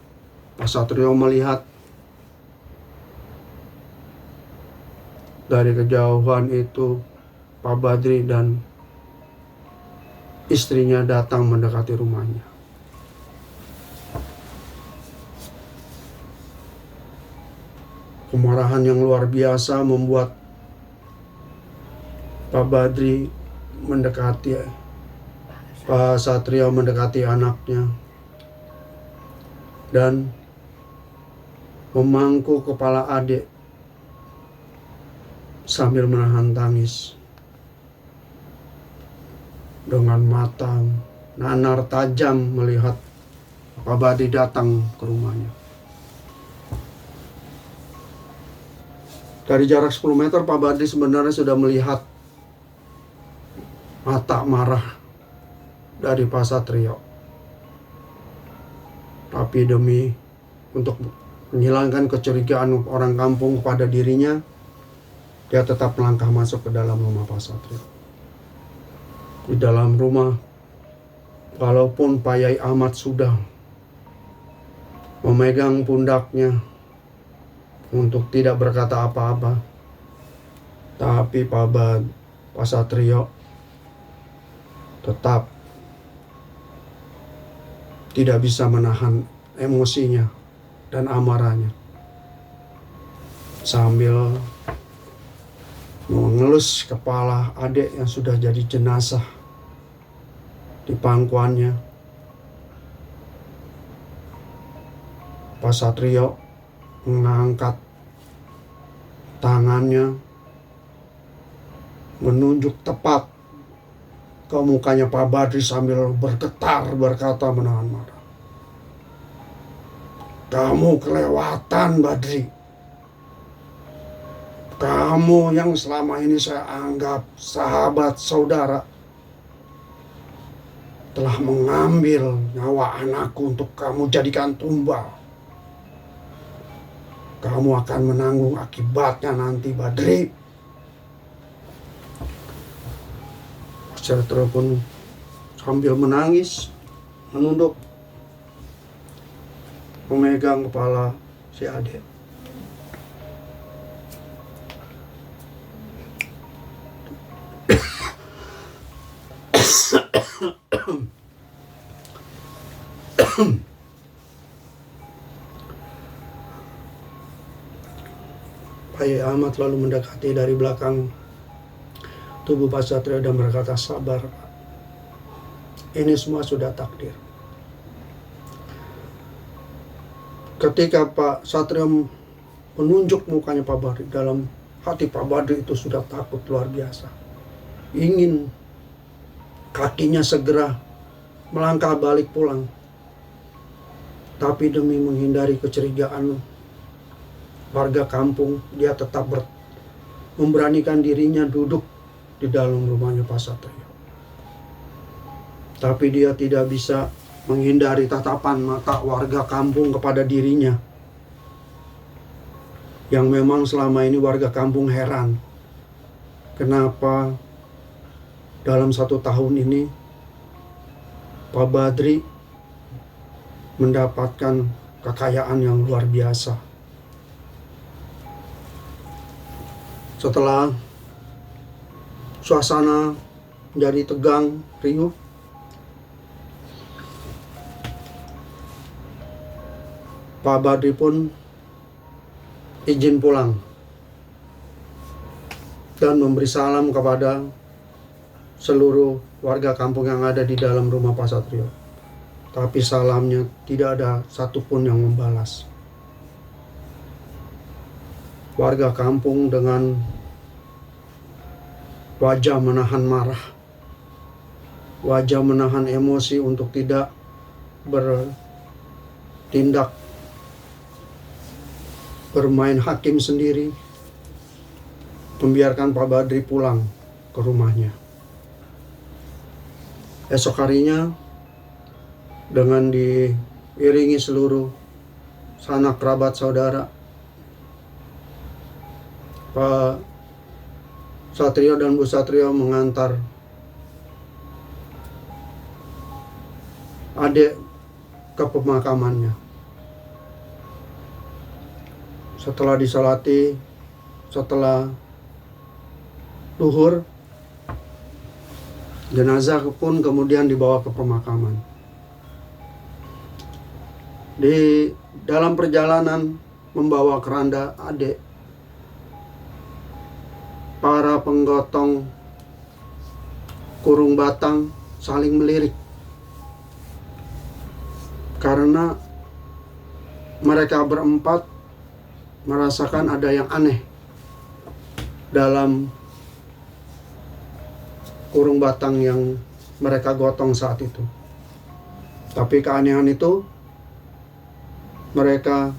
Pak Satrio melihat dari kejauhan itu Pak Badri dan istrinya datang mendekati rumahnya. Kemarahan yang luar biasa membuat Pak Badri mendekati Pak Satrio mendekati anaknya dan memangku kepala adik sambil menahan tangis. Dengan mata nanar tajam melihat Pak Badri datang ke rumahnya. Dari jarak 10 meter Pak Badri sebenarnya sudah melihat mata marah dari Pak Satrio. Tapi untuk menghilangkan kecurigaan orang kampung kepada dirinya, dia tetap melangkah masuk ke dalam rumah Pak Satrio. Di dalam rumah, walaupun Pak Yai Ahmad sudah memegang pundaknya untuk tidak berkata apa-apa, tapi Pak Satrio tetap tidak bisa menahan emosinya dan amarahnya, sambil mengelus kepala adik yang sudah jadi jenazah di pangkuannya. Pak Satrio mengangkat tangannya, menunjuk tepat ke mukanya Pak Badri sambil bergetar berkata menahan marah. "Kamu kelewatan, Badri. Kamu yang selama ini saya anggap sahabat saudara telah mengambil nyawa anakku untuk kamu jadikan tumbal. Kamu akan menanggung akibatnya nanti, Badri." Satrio pun sambil menangis menunduk, memegang kepala si adik. Pak Yai Ahmad lalu mendekati dari belakang tubuh Pak Satrio dan berkata, "Sabar, Pak. Ini semua sudah takdir." Ketika Pak Satrio menunjuk mukanya Pak Badri, dalam hati Pak Badri itu sudah takut luar biasa. Ingin kakinya segera melangkah balik pulang. Tapi demi menghindari kecurigaan warga kampung, dia tetap memberanikan dirinya duduk di dalam rumahnya Pak Satrio. Tapi dia tidak bisa menghindari tatapan mata warga kampung kepada dirinya, yang memang selama ini warga kampung heran kenapa dalam 1 tahun ini Pak Badri mendapatkan kekayaan yang luar biasa. Setelah suasana menjadi tegang, riuh, Pak Badri pun izin pulang dan memberi salam kepada seluruh warga kampung yang ada di dalam rumah Pak Satrio. Tapi salamnya tidak ada satupun yang membalas. Warga kampung dengan wajah menahan marah, wajah menahan emosi untuk tidak bertindak bermain hakim sendiri, membiarkan Pak Badri pulang ke rumahnya. Esok harinya, dengan diiringi seluruh sanak kerabat saudara, Pak Satrio dan Bu Satrio mengantar adik ke pemakamannya. Setelah disolati, setelah duhur, jenazah pun kemudian dibawa ke pemakaman. Di dalam perjalanan membawa keranda adik, para penggotong kurung batang saling melirik karena mereka berempat merasakan ada yang aneh dalam kurung batang yang mereka gotong saat itu. Tapi keanehan itu mereka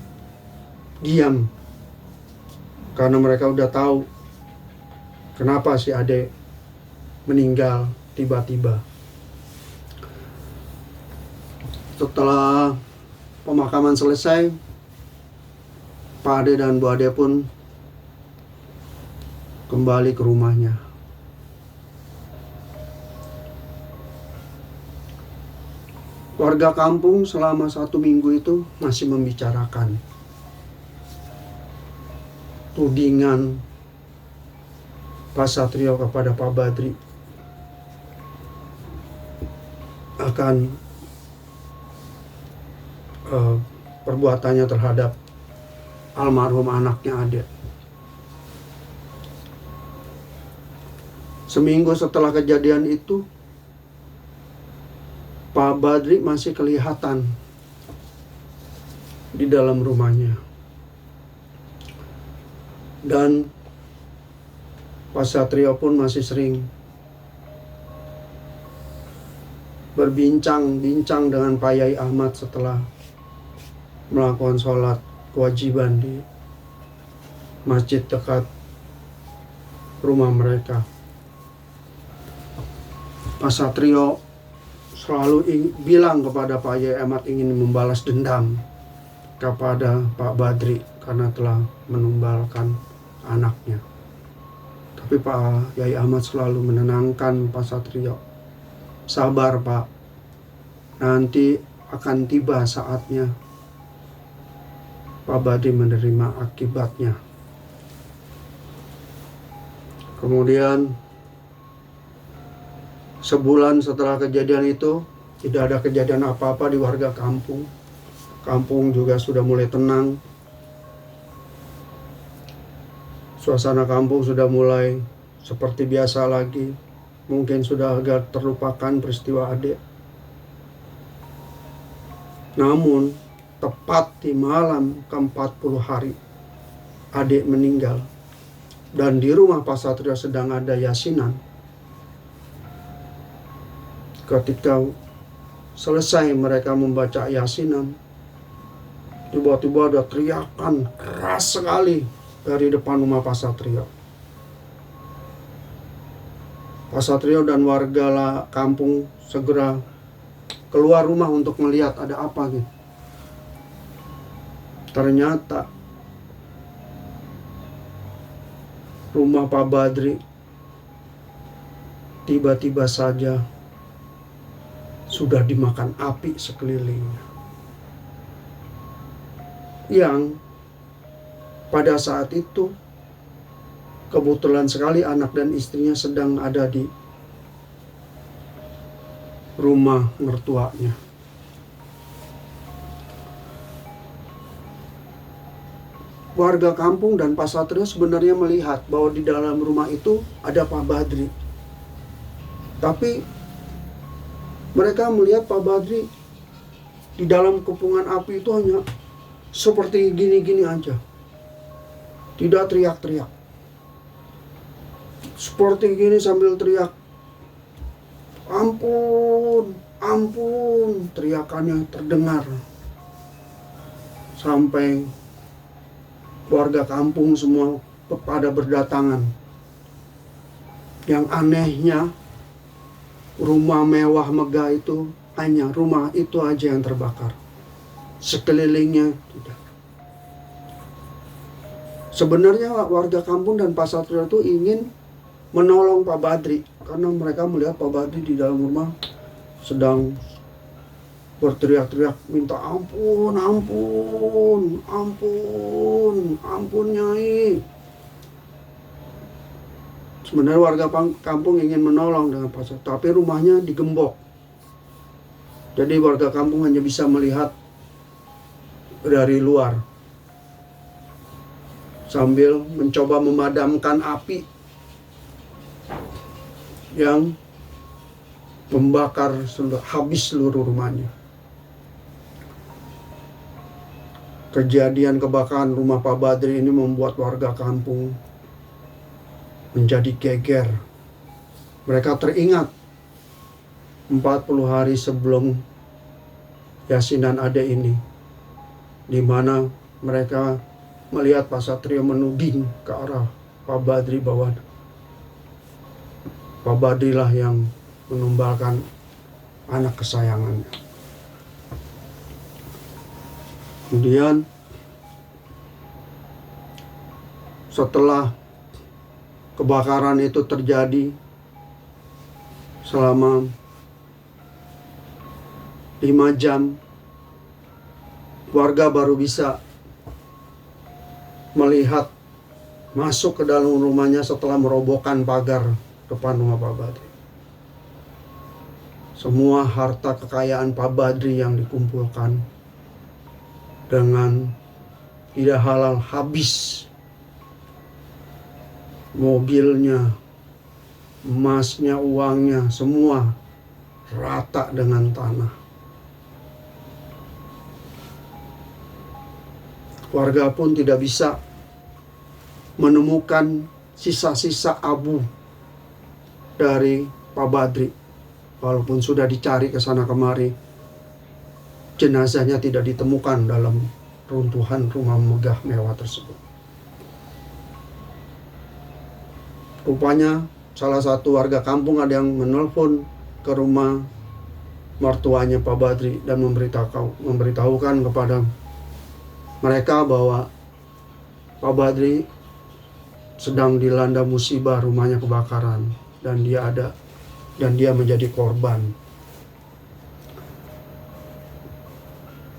diam karena mereka udah tahu kenapa si Ade meninggal tiba-tiba. Setelah pemakaman selesai, Pak Ade dan Bu Ade pun kembali ke rumahnya. Warga kampung selama 1 minggu itu masih membicarakan tudingan Pak Satrio kepada Pak Badri akan perbuatannya terhadap almarhum anaknya Ade. Seminggu setelah kejadian itu, Pak Badri masih kelihatan di dalam rumahnya. Dan Pak Satrio pun masih sering berbincang-bincang dengan Pak Yai Ahmad setelah melakukan sholat kewajiban di masjid dekat rumah mereka. Pak Satrio selalu bilang kepada Pak Yai Ahmad ingin membalas dendam kepada Pak Badri karena telah menumbalkan anaknya. Tapi Pak Yai Ahmad selalu menenangkan Pak Satrio. Sabar Pak, nanti akan tiba saatnya Pak Badri menerima akibatnya. Kemudian sebulan setelah kejadian itu, tidak ada kejadian apa-apa di warga kampung. Kampung juga sudah mulai tenang. Suasana kampung sudah mulai seperti biasa lagi. Mungkin sudah agak terlupakan peristiwa Ade. Namun, tepat di malam ke-40 hari, Ade meninggal. Dan di rumah Pak Satrio sedang ada yasinan. Ketika selesai mereka membaca yasinan, tiba-tiba ada teriakan keras sekali dari depan rumah Pak Satrio. Pak Satrio dan warga kampung segera keluar rumah untuk melihat ada apa gitu. Ternyata rumah Pak Badri tiba-tiba saja sudah dimakan api sekelilingnya. Yang pada saat itu kebetulan sekali anak dan istrinya sedang ada di rumah mertuanya. Warga kampung dan Pak Satrio sebenarnya melihat bahwa di dalam rumah itu ada Pak Badri. Tapi mereka melihat Pak Badri di dalam kepungan api itu hanya seperti gini-gini aja. Tidak teriak-teriak. Seperti gini sambil teriak, ampun, ampun, teriakannya terdengar. Sampai warga kampung semua pada berdatangan. Yang anehnya, rumah mewah megah itu hanya rumah itu aja yang terbakar. Sekelilingnya tidak. Sebenarnya warga kampung dan Pak Satrio itu ingin menolong Pak Badri karena mereka melihat Pak Badri di dalam rumah sedang berteriak-teriak minta ampun, ampun, ampun, ampun Nyai. Sebenarnya warga kampung ingin menolong dengan Pak Satrio, tapi rumahnya digembok. Jadi warga kampung hanya bisa melihat dari luar sambil mencoba memadamkan api yang membakar habis seluruh rumahnya. Kejadian kebakaran rumah Pak Badri ini membuat warga kampung menjadi geger. Mereka teringat 40 hari sebelum yasinan Ade ini, di mana mereka melihat Pak Satrio menuding ke arah Pak Badri bahwa Pak Badri lah yang menumbalkan anak kesayangannya. Kemudian setelah kebakaran itu terjadi selama 5 jam. Warga baru bisa melihat masuk ke dalam rumahnya setelah merobohkan pagar depan rumah Pak Badri. Semua harta kekayaan Pak Badri yang dikumpulkan dengan tidak halal habis. Mobilnya, emasnya, uangnya, semua rata dengan tanah. Warga pun tidak bisa menemukan sisa-sisa abu dari Pak Badri. Walaupun sudah dicari ke sana kemari, jenazahnya tidak ditemukan dalam runtuhan rumah megah mewah tersebut. Rupanya salah satu warga kampung ada yang menelpon ke rumah mertuanya Pak Badri dan memberitahukan kepada mereka bahwa Pak Badri sedang dilanda musibah, rumahnya kebakaran dan dia menjadi korban.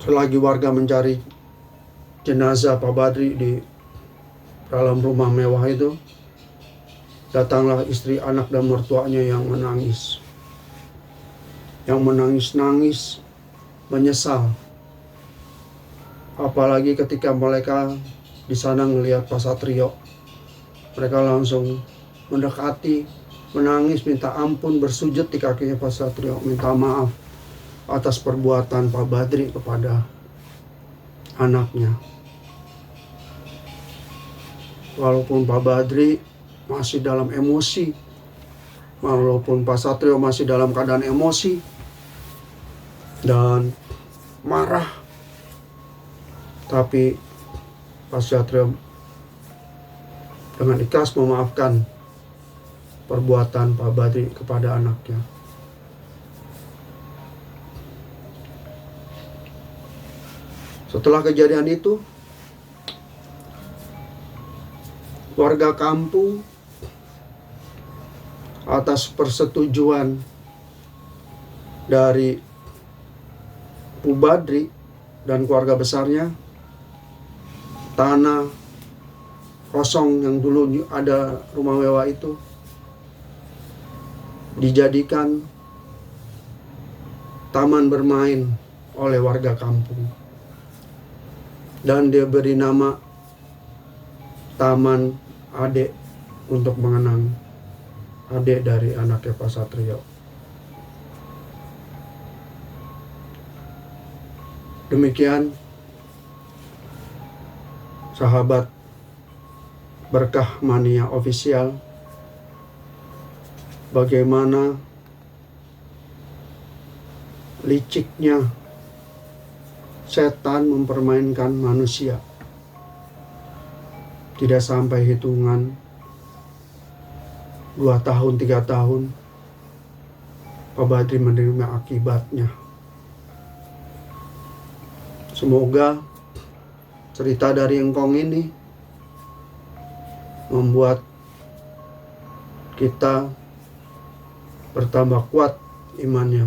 Selagi warga mencari jenazah Pak Badri di dalam rumah mewah itu, datanglah istri, anak, dan mertuanya yang menangis. Yang menangis-nangis, menyesal. Apalagi ketika mereka di sana melihat Pak Satrio, mereka langsung mendekati, menangis, minta ampun, bersujud di kakinya Pak Satrio, minta maaf atas perbuatan Pak Badri kepada anaknya. Walaupun Pak Badri masih dalam emosi, walaupun Pak Satrio masih dalam keadaan emosi dan marah, tapi Pak Satrio dengan ikhlas memaafkan perbuatan Pak Badri kepada anaknya. Setelah kejadian itu, warga kampung atas persetujuan dari Bu Badri dan keluarga besarnya, tanah kosong yang dulu ada rumah mewah itu dijadikan taman bermain oleh warga kampung. Dan dia beri nama Taman Adek untuk mengenang adik dari anaknya Pak Satrio. Demikian sahabat Berkah Mania Official, bagaimana liciknya setan mempermainkan manusia. Tidak sampai hitungan 2 tahun, 3 tahun, Pak Badri menerima akibatnya. Semoga cerita dari Engkong ini membuat kita bertambah kuat imannya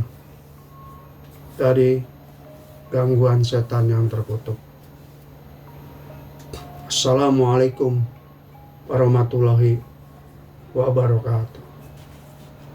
dari gangguan setan yang terkutuk. Assalamualaikum warahmatullahi wabarakatuh.